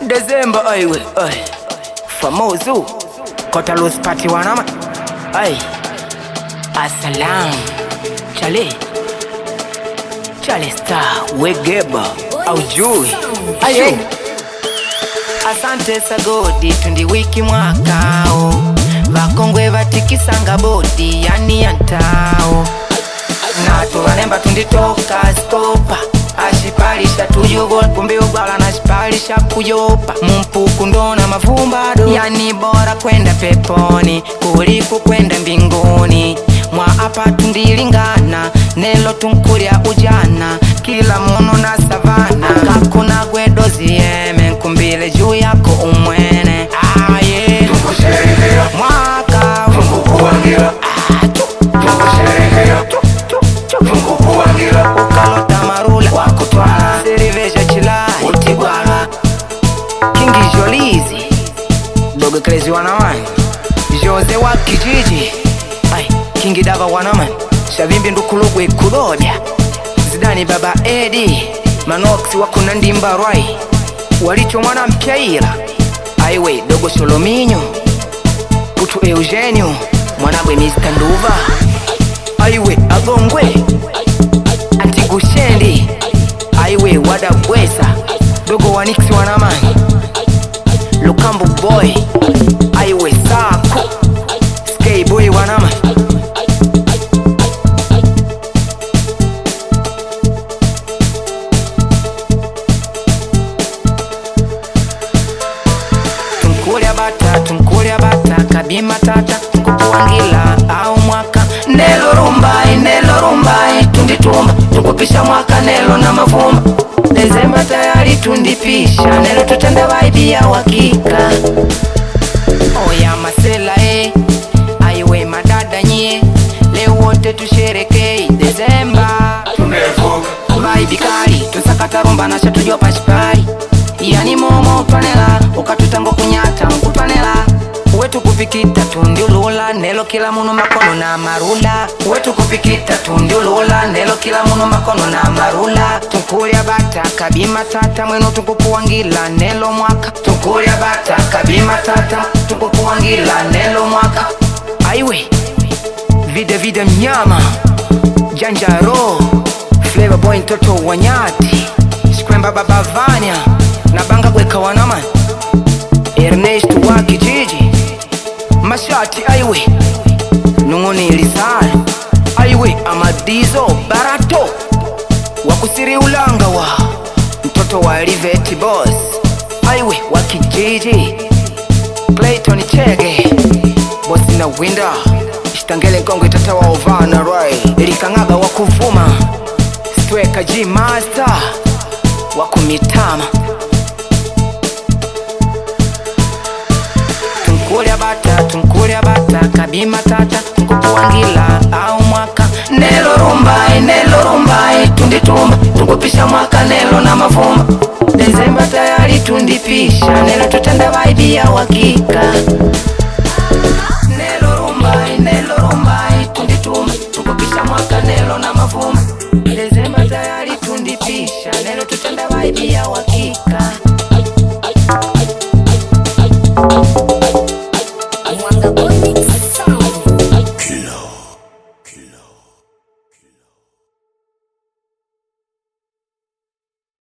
December aiwe ay famoso kota los party wanama ay asalam chale star wegeba aujui ay asante sagodi tundi wiki mwakao vakongwe vatikisanga bodi yani yantao nato vanemba tunditoka stopa ashipalisha tuyugol kumbe ugwala na ashipalisha kuyopa mumpuku ndona mavumbado yani bora kwenda peponi kuliko kwenda mbinguni mwa apa tundilingana nelo tunkulia ujana kila mono na savana kakuna gwedo zieme nkumbile juu yako umwene aye tukusherehea mwaka Mungu kuwangira tukusherehea Mungu kuwangira ukalota marula wakutwala seriveja chilai utigwala Kingi Jolizi Dogo Crazy wanamani Jose wa kijiji ay Kingi Dava wanamani Shavimbi ndukulugwe kudobya Zidani baba Edi Manoksi wakuna ndimba rwai Walicho mwana mpyaila Aiwe Dogo Solominyo Putu Eugenio Mwanagwe Mr. Nduva Aiwe Agongwe Antigushendi Aiwe Wadabwesa Dogo Waniksi wanamani Lukambu boy Aiwe Saku Skay boy wanamani Tunkulia bata kabima tata Nkupuangila au mwaka Nelo rumbai tunditumba Tukupisha mwaka nelo na mavumba December tayari tundipisha Nelo tutenda vibe ya wakika Oya masela aiwe madada nye leo wote tusherekei December tumevuka vibe kali tusakata rumba na shatujua pashipari yani momo utwanela ukatutango kunyata mkutwanela wetu kupikita tundi ulula nelo kila muno makono na marula wetu kupikita tundi ulula nelo kila muno makono na marula tunkulia bata kabima tata mweno tukupuangila nelo mwaka tunkulia bata kabima tata tukupuangila nelo mwaka aiwe vide mnyama janjaro Flavor boy ntoto wanyati Skremba baba Vanya na banga kweka wanamani Ernest wa kijiji Mashati aiwe Nungoni Lisari aiwe Amadizo Barato Wakusiri ulanga wa mtoto wa Riveti Boss aiwe wa kijiji Clayton Chege Bosi na winda Ishtangele nkongo itatawa ovana rai Ilikangaga wakuvuma Stweka G Master Wakumitama Tunkulia bata kabima tata Nkupuangila au mwaka Nelo rumbai tunditumba Tukupisha mwaka nelo na mavumba December tayari tundipisha Nelo tutenda vibe ya wakika Nelo rumbai tunditumba Tukupisha mwaka nelo na mavumba December tayari tundipisha Nelo tutenda vibe ya wakika